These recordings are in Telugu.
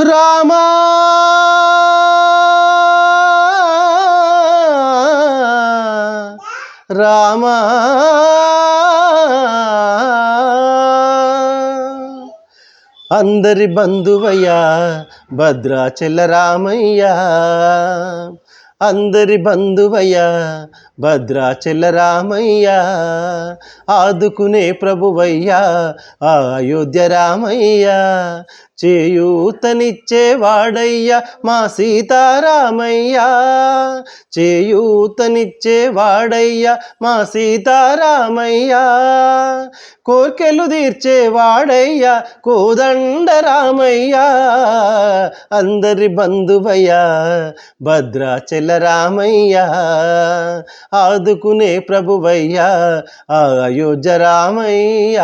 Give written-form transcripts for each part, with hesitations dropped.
రామా రామా అందరి బంధువయ్యా భద్రాచల రామయ్య, అందరి బంధువయ్యా భద్రాచల రామయ్య, ఆదుకునే ప్రభువయ్యా అయోధ్య రామయ్య, చేయూతనిచ్చేవాడయ్యా మా సీతారామయ్య, చేయూతనిచ్చేవాడయ్యా మా సీతారామయ్య, కోర్కెలు తీర్చేవాడయ్యా కోదండ రామయ్య, అందరి బంధువయ్యా భద్రాచల రామయ్య, ఆదుకునే ప్రభువయ్యా అయోధ్య రామయ్య.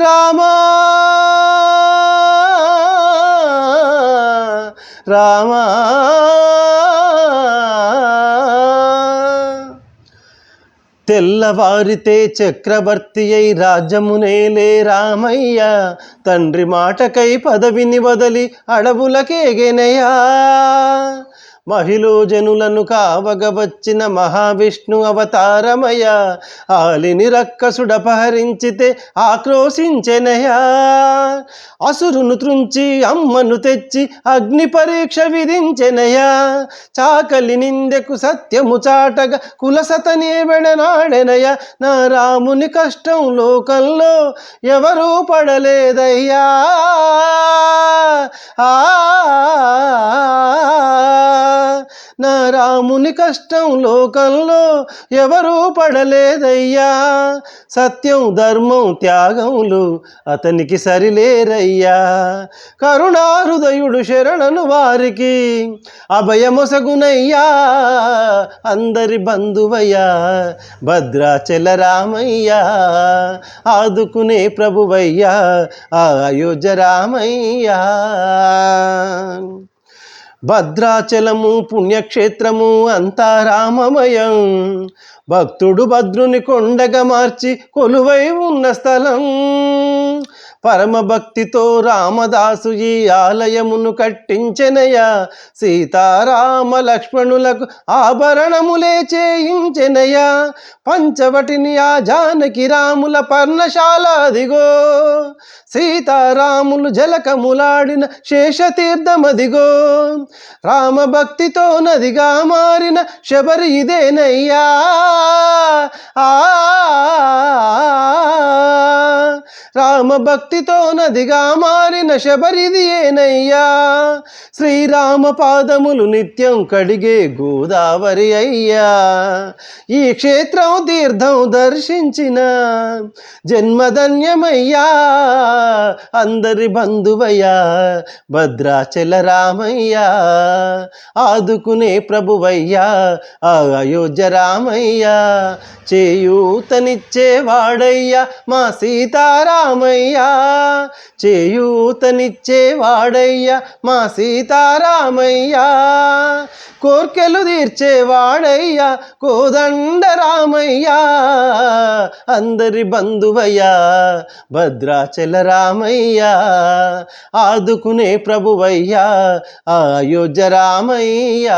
రామా రామా తెల్లవారితే చక్రవర్తి అయి రాజ్యమునేలే రామయ్య, తండ్రి మాటకై పదవిని వదలి అడవులకేగెనయా, మహిళ జనులను కావగ వచ్చిన మహావిష్ణు అవతారమయ, ఆలిని రక్కసుడపహరించితే ఆక్రోశించెనయా, అసురును త్రుంచి అమ్మను తెచ్చి అగ్ని పరీక్ష విధించెనయా, చాకలి నిందెకు సత్యము చాటగా కులసతనే వెడనాడెనయ, నా రాముని కష్టం లోకంలో ఎవరూ పడలేదయ్యా, నా రాముని కష్టం లోకంలో ఎవరూ పడలేదయ్యా, సత్యం ధర్మం త్యాగములు అతనికి సరిలేరయ్యా, కరుణాహృదయుడు శరణను వారికి అభయమొసగునయ్యా, అందరి బంధువయ్యా భద్రాచల రామయ్య, ఆదుకునే ప్రభువయ్యా అయోధ్య రామయ్య. భద్రాచలము పుణ్యక్షేత్రము అంతా రామమయం, భక్తుడు భద్రుని కొండగా మార్చి కొలువై ఉన్న స్థలం, పరమ భక్తితో రామదాసు ఈ ఆలయమును కట్టించెనయ, సీతారామ లక్ష్మణులకు ఆభరణములే చేయించెనయ, పంచవటిని ఆ జానకి రాముల పర్ణశాల అదిగో, సీతారాములు జలకములాడిన శేషతీర్థమదిగో, రామభక్తితో నదిగా మారిన శబరి ఇదేనయ్యా, రామభక్తితో నదిగా మారిన శబరిది ఏనయ్యా, శ్రీరామ పాదములు నిత్యం కడిగే గోదావరి అయ్యా, ఈ క్షేత్రం తీర్థం దర్శించిన జన్మధన్యమయ్యా, అందరి బంధువయ్యా భద్రాచల రామయ్య, ఆదుకునే ప్రభువయ్యా అయోధ్య రామయ్య, చేయూతనిచ్చేవాడయ్యా మా సీతారామయ్య, చేయూతనిచ్చేవాడయ్యా మా సీతారామయ్య, కోర్కెలు తీర్చేవాడయ్యా కోదండ రామయ్య, అందరి బంధువయ్యా భద్రాచల రామయ్య, ఆదుకునే ప్రభువయ్యా అయోధ్య రామయ్య.